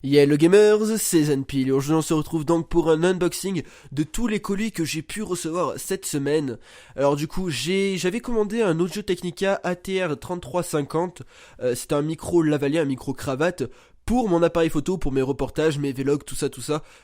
Yeah, le gamers, c'est Zenpil. Aujourd'hui, on se retrouve donc pour un unboxing de tous les colis que j'ai pu recevoir cette semaine. Alors du coup, j'avais commandé un Audio Technica ATR 3350. C'est un micro lavalier, un micro cravate pour mon appareil photo, pour mes reportages, mes vlogs, tout ça,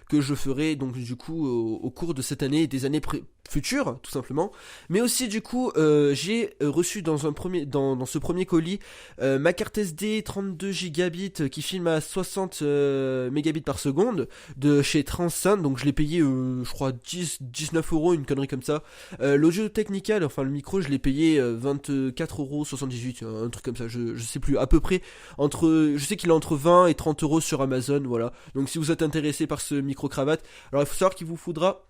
que je ferai donc du coup au cours de cette année et des années futures, tout simplement. Mais aussi du coup, j'ai reçu dans ce premier colis ma carte SD 32 gigabits qui filme à 60 mégabits par seconde de chez Transcend. Donc je l'ai payé je crois 19 €, une connerie comme ça. L'Audio Technica, enfin le micro, je l'ai payé 24,78 €, un truc comme ça, je sais plus, à peu près je sais qu'il est entre 20 et 30 € sur Amazon, voilà. Donc si vous êtes intéressé par ce micro cravate, alors il faut savoir qu'il vous faudra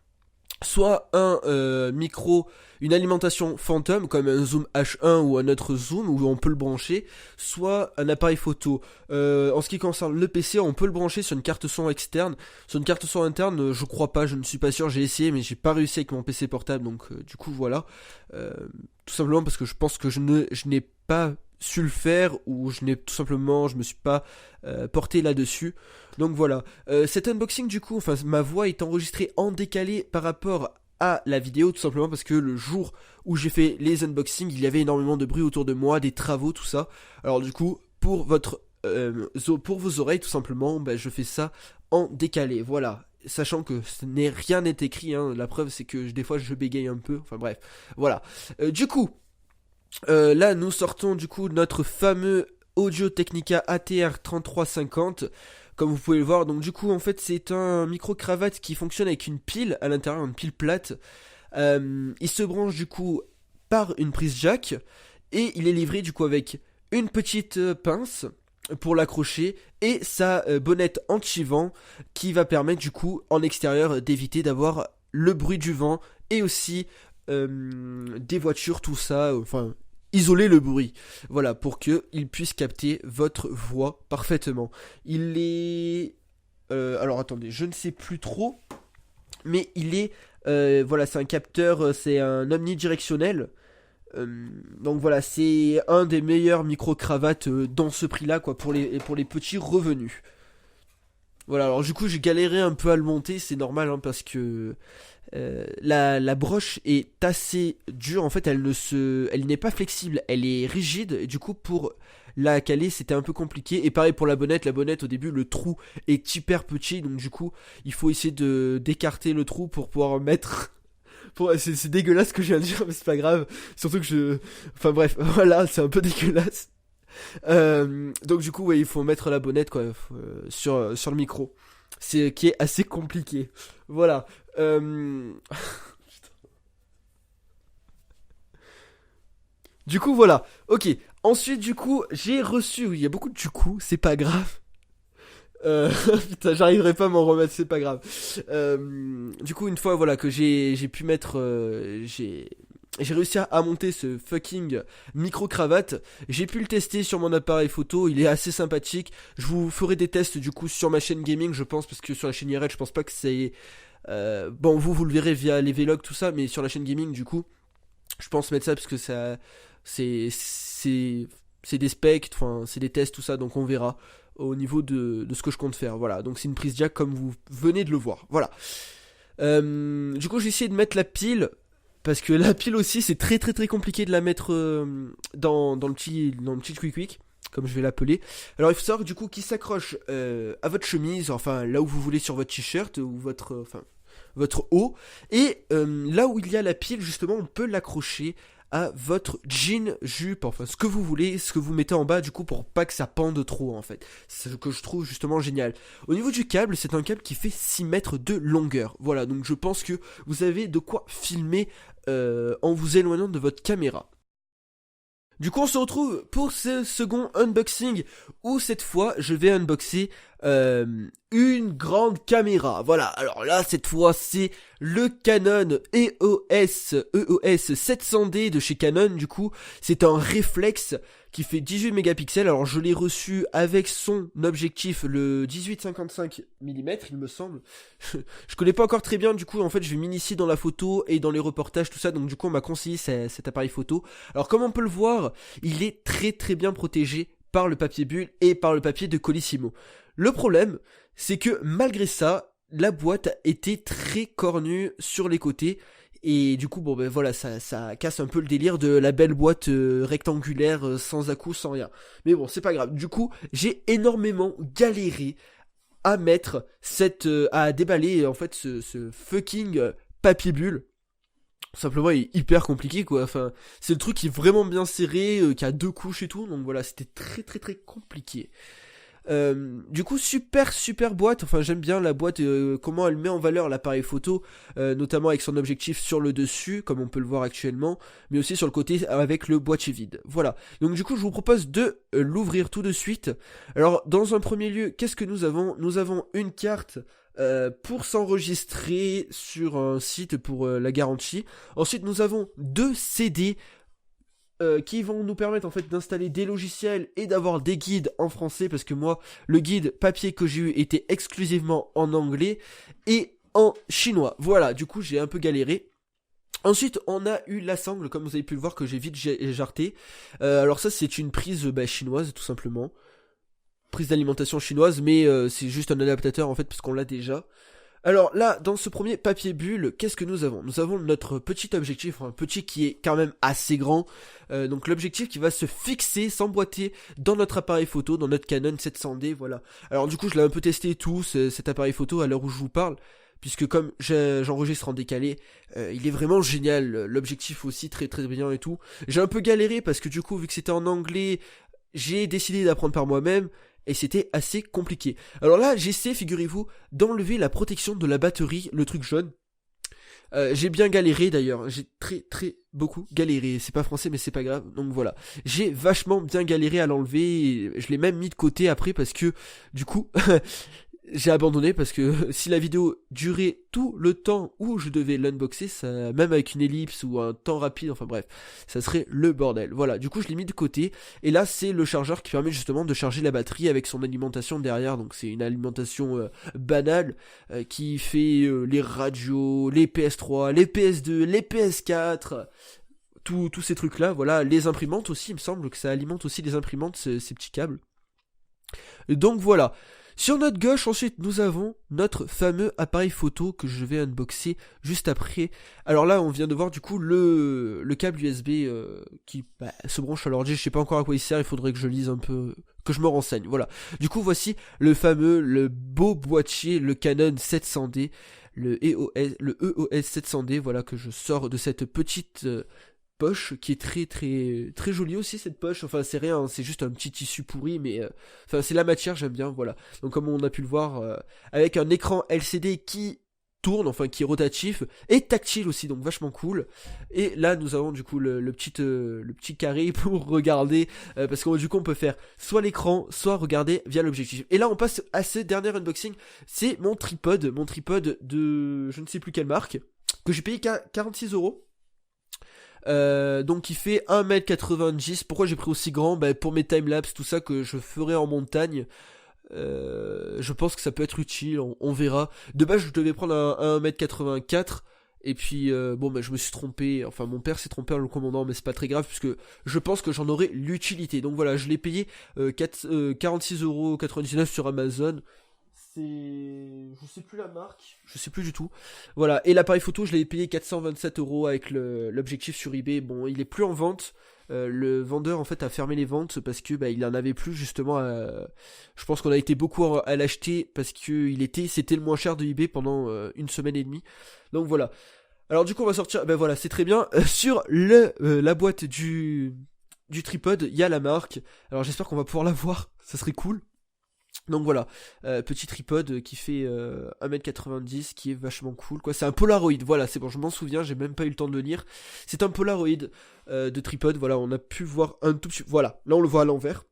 soit un micro, une alimentation Phantom comme un Zoom H1 ou un autre Zoom où on peut le brancher, soit un appareil photo. En ce qui concerne le PC, on peut le brancher sur une carte son externe. Sur une carte son interne, je crois pas, je ne suis pas sûr, j'ai essayé mais j'ai pas réussi avec mon PC portable, donc du coup voilà. Euh, Tout simplement parce que je pense que je n'ai pas su le faire, ou je me suis pas porté là-dessus. Donc voilà. Cet unboxing du coup, enfin ma voix est enregistrée en décalé par rapport à la vidéo, tout simplement parce que le jour où j'ai fait les unboxings, il y avait énormément de bruit autour de moi, des travaux, tout ça. Alors du coup, pour vos oreilles, tout simplement, je fais ça en décalé. Voilà. Sachant que rien n'est écrit, hein. La preuve c'est que des fois je bégaye un peu. Enfin bref, voilà. Du coup, là nous sortons du coup notre fameux Audio Technica ATR 3350. Comme vous pouvez le voir, donc du coup en fait c'est un micro cravate qui fonctionne avec une pile à l'intérieur, une pile plate. Il se branche du coup par une prise jack et il est livré du coup avec une petite pince pour l'accrocher et sa bonnette anti-vent qui va permettre du coup en extérieur d'éviter d'avoir le bruit du vent et aussi des voitures, tout ça, enfin isoler le bruit, voilà, pour que il puisse capter votre voix parfaitement. Il est alors attendez, je ne sais plus trop, mais il est voilà, c'est un capteur, c'est un omnidirectionnel. Donc voilà, c'est un des meilleurs micro-cravates dans ce prix-là, quoi, pour les petits revenus. Voilà, alors du coup j'ai galéré un peu à le monter, c'est normal, hein, parce que la broche est assez dure, en fait elle n'est pas flexible, elle est rigide, et du coup pour la caler c'était un peu compliqué. Et pareil pour la bonnette au début le trou est hyper petit, donc du coup il faut essayer d'écarter le trou pour pouvoir mettre... C'est dégueulasse ce que je viens de dire, mais c'est pas grave. Surtout que enfin bref, voilà, c'est un peu dégueulasse. Donc du coup, ouais, il faut mettre la bonnette, quoi, sur le micro. C'est qui est assez compliqué. Voilà. Du coup, voilà. Ok. Ensuite, du coup, j'ai reçu... Oui, il y a beaucoup de du coup, c'est pas grave. Putain, j'arriverai pas à m'en remettre, c'est pas grave. Du coup, une fois voilà que j'ai pu mettre, j'ai réussi à monter ce fucking micro cravate. J'ai pu le tester sur mon appareil photo, il est assez sympathique. Je vous ferai des tests du coup sur ma chaîne gaming, je pense, parce que sur la chaîne IRL, je pense pas que c'est bon, vous le verrez via les vlogs, tout ça, mais sur la chaîne gaming, du coup, je pense mettre ça parce que ça, c'est c'est des specs, enfin c'est des tests, tout ça, donc on verra au niveau de ce que je compte faire. Voilà, donc c'est une prise jack comme vous venez de le voir. Voilà. Du coup, j'ai essayé de mettre la pile. Parce que la pile aussi, c'est très compliqué de la mettre dans le petit quick quick, comme je vais l'appeler. Alors il faut savoir du coup qu'il s'accroche à votre chemise, enfin là où vous voulez sur votre t-shirt ou votre haut. Et là où il y a la pile, justement, on peut l'accrocher à votre jean, jupe, enfin ce que vous voulez, ce que vous mettez en bas du coup pour pas que ça pende trop en fait. C'est ce que je trouve justement génial. Au niveau du câble, c'est un câble qui fait 6 mètres de longueur. Voilà, donc je pense que vous avez de quoi filmer en vous éloignant de votre caméra. Du coup, on se retrouve pour ce second unboxing où cette fois je vais unboxer une grande caméra. Voilà, alors là cette fois c'est le Canon EOS 700D de chez Canon. Du coup, c'est un réflexe qui fait 18 mégapixels. Alors je l'ai reçu avec son objectif, le 18-55 mm, il me semble. Je connais pas encore très bien, du coup en fait je vais m'initier dans la photo et dans les reportages, tout ça. Donc du coup on m'a conseillé cet appareil photo. Alors comme on peut le voir, il est très bien protégé par le papier bulle et par le papier de Colissimo. Le problème, c'est que malgré ça, la boîte était très cornue sur les côtés. Et du coup, bon ben voilà, ça casse un peu le délire de la belle boîte rectangulaire, sans à-coups, sans rien. Mais bon, c'est pas grave. Du coup, j'ai énormément galéré à mettre à déballer en fait ce fucking papier bulle. Simplement, il est hyper compliqué quoi. Enfin, c'est le truc qui est vraiment bien serré, qui a 2 couches et tout. Donc voilà, c'était très très très compliqué. Du coup, super boîte. Enfin, j'aime bien la boîte, comment elle met en valeur l'appareil photo, notamment avec son objectif sur le dessus, comme on peut le voir actuellement, mais aussi sur le côté avec le boîtier vide. Voilà. Donc du coup, je vous propose de l'ouvrir tout de suite. Alors, dans un premier lieu, qu'est-ce que nous avons ? Nous avons une carte pour s'enregistrer sur un site pour la garantie. Ensuite, nous avons 2 CD qui vont nous permettre en fait d'installer des logiciels et d'avoir des guides en français, parce que moi le guide papier que j'ai eu était exclusivement en anglais et en chinois. Voilà, du coup j'ai un peu galéré. Ensuite on a eu la sangle, comme vous avez pu le voir, que j'ai vite jarté. Alors ça c'est une prise chinoise tout simplement, prise d'alimentation chinoise, mais c'est juste un adaptateur en fait parce qu'on l'a déjà. Alors là, dans ce premier papier bulle, qu'est-ce que nous avons ? Nous avons notre petit objectif, un petit qui est quand même assez grand. Donc l'objectif qui va se fixer, s'emboîter dans notre appareil photo, dans notre Canon 700D, voilà. Alors du coup, je l'ai un peu testé et tout, cet appareil photo à l'heure où je vous parle, puisque comme j'enregistre en décalé, il est vraiment génial. L'objectif aussi très très bien et tout. J'ai un peu galéré parce que du coup, vu que c'était en anglais, j'ai décidé d'apprendre par moi-même. Et c'était assez compliqué. Alors là, j'essaie, figurez-vous, d'enlever la protection de la batterie, le truc jaune. J'ai bien galéré d'ailleurs, j'ai très beaucoup galéré, c'est pas français mais c'est pas grave, donc voilà. J'ai vachement bien galéré à l'enlever, je l'ai même mis de côté après parce que, du coup, j'ai abandonné parce que si la vidéo durait tout le temps où je devais l'unboxer, ça, même avec une ellipse ou un temps rapide, enfin bref, ça serait le bordel. Voilà, du coup je l'ai mis de côté, et là c'est le chargeur qui permet justement de charger la batterie avec son alimentation derrière, donc c'est une alimentation banale qui fait les radios, les PS3, les PS2, les PS4... Tous ces trucs là, voilà, les imprimantes aussi, il me semble que ça alimente aussi les imprimantes, ces petits câbles. Et donc voilà. Sur notre gauche, ensuite, nous avons notre fameux appareil photo que je vais unboxer juste après. Alors là, on vient de voir du coup le câble USB qui se branche à l'ordi. Je sais pas encore à quoi il sert, il faudrait que je lise un peu, que je me renseigne. Voilà. Du coup, voici le beau boîtier, le Canon 700D, le EOS 700D, voilà, que je sors de cette petite... poche qui est très jolie aussi, cette poche. Enfin c'est rien, c'est juste un petit tissu pourri, mais enfin c'est la matière, j'aime bien, voilà. Donc comme on a pu le voir, avec un écran LCD qui tourne, enfin qui est rotatif et tactile aussi, donc vachement cool. Et là nous avons du coup le petit carré pour regarder, parce que du coup on peut faire soit l'écran, soit regarder via l'objectif. Et là on passe à ce dernier unboxing, c'est mon tripod de je ne sais plus quelle marque, que j'ai payé 46€. Donc il fait 1m90. Pourquoi j'ai pris aussi grand ? Pour mes timelapses, tout ça que je ferai en montagne. Je pense que ça peut être utile, on verra. De base je devais prendre un 1m84. Et puis je me suis trompé. Enfin mon père s'est trompé en le commandant, mais c'est pas très grave puisque je pense que j'en aurai l'utilité. Donc voilà, je l'ai payé 46,99€ sur Amazon. Je sais plus la marque, je sais plus du tout. Voilà, et l'appareil photo, je l'ai payé 427€ avec l'objectif sur eBay. Bon, il est plus en vente. Le vendeur en fait a fermé les ventes parce que il en avait plus justement. Je pense qu'on a été beaucoup à l'acheter parce que c'était le moins cher de eBay pendant une semaine et demie. Donc voilà. Alors du coup on va sortir. Voilà, c'est très bien. Sur la boîte du tripod, il y a la marque. Alors j'espère qu'on va pouvoir la voir. Ça serait cool. Donc voilà, petit tripod qui fait 1m90, qui est vachement cool, quoi. C'est un Polaroid, voilà, c'est bon, je m'en souviens, j'ai même pas eu le temps de le lire. C'est un Polaroid de tripod, voilà, on a pu voir un tout petit... Voilà, là on le voit à l'envers.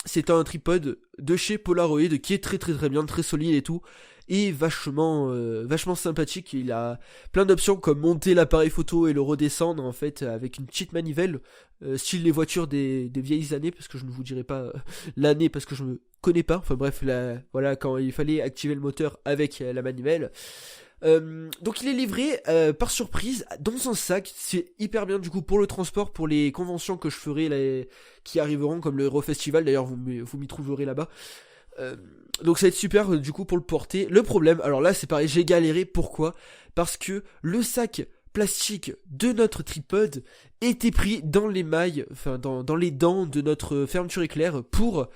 C'est un tripod de chez Polaroid qui est très bien, très solide et tout. Et vachement sympathique. Il a plein d'options comme monter l'appareil photo et le redescendre en fait avec une petite manivelle, style les voitures des vieilles années, parce que je ne vous dirai pas l'année parce que je ne connais pas. Enfin bref, voilà, quand il fallait activer le moteur avec la manivelle. Donc il est livré par surprise dans un sac. C'est hyper bien du coup pour le transport, pour les conventions que je ferai qui arriveront, comme le Eurofestival. D'ailleurs vous m'y trouverez là-bas. Donc ça va être super du coup pour le porter. Le problème, alors là c'est pareil, j'ai galéré, pourquoi? Parce que le sac plastique de notre tripode était pris dans les mailles, enfin dans les dents de notre fermeture éclair pour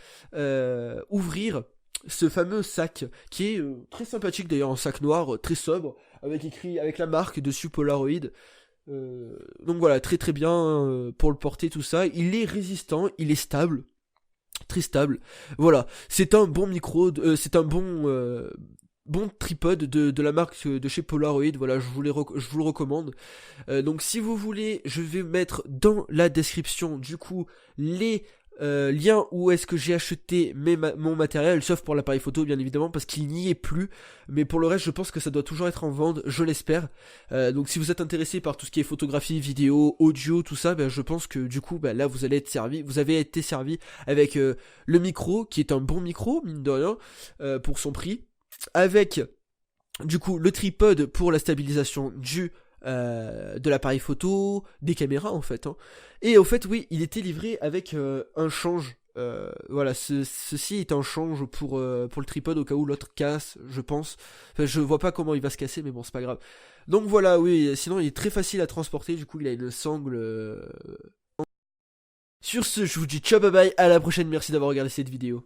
ouvrir ce fameux sac qui est très sympathique d'ailleurs, en sac noir, très sobre, avec écrit avec la marque dessus Polaroid. Donc voilà, très très bien pour le porter tout ça. Il est résistant, il est stable, très stable. Voilà, c'est un bon micro, c'est un bon tripode de la marque de chez Polaroid. Voilà, je vous le recommande. Donc si vous voulez, je vais mettre dans la description du coup les liens où est-ce que j'ai acheté mon matériel, sauf pour l'appareil photo bien évidemment parce qu'il n'y est plus, mais pour le reste je pense que ça doit toujours être en vente, je l'espère. Donc si vous êtes intéressé par tout ce qui est photographie, vidéo, audio, tout ça, ben, je pense que du coup là vous allez être servi, vous avez été servi avec le micro qui est un bon micro mine de rien pour son prix, avec du coup le tripode pour la stabilisation de l'appareil photo, des caméras en fait, hein. Et au fait oui, il était livré avec un change. Voilà, ceci est un change pour le tripode au cas où l'autre casse, je pense. Enfin, je vois pas comment il va se casser, mais bon, c'est pas grave. Donc voilà, oui, sinon il est très facile à transporter, du coup il a une sangle. Sur ce, je vous dis ciao, bye bye, à la prochaine, merci d'avoir regardé cette vidéo.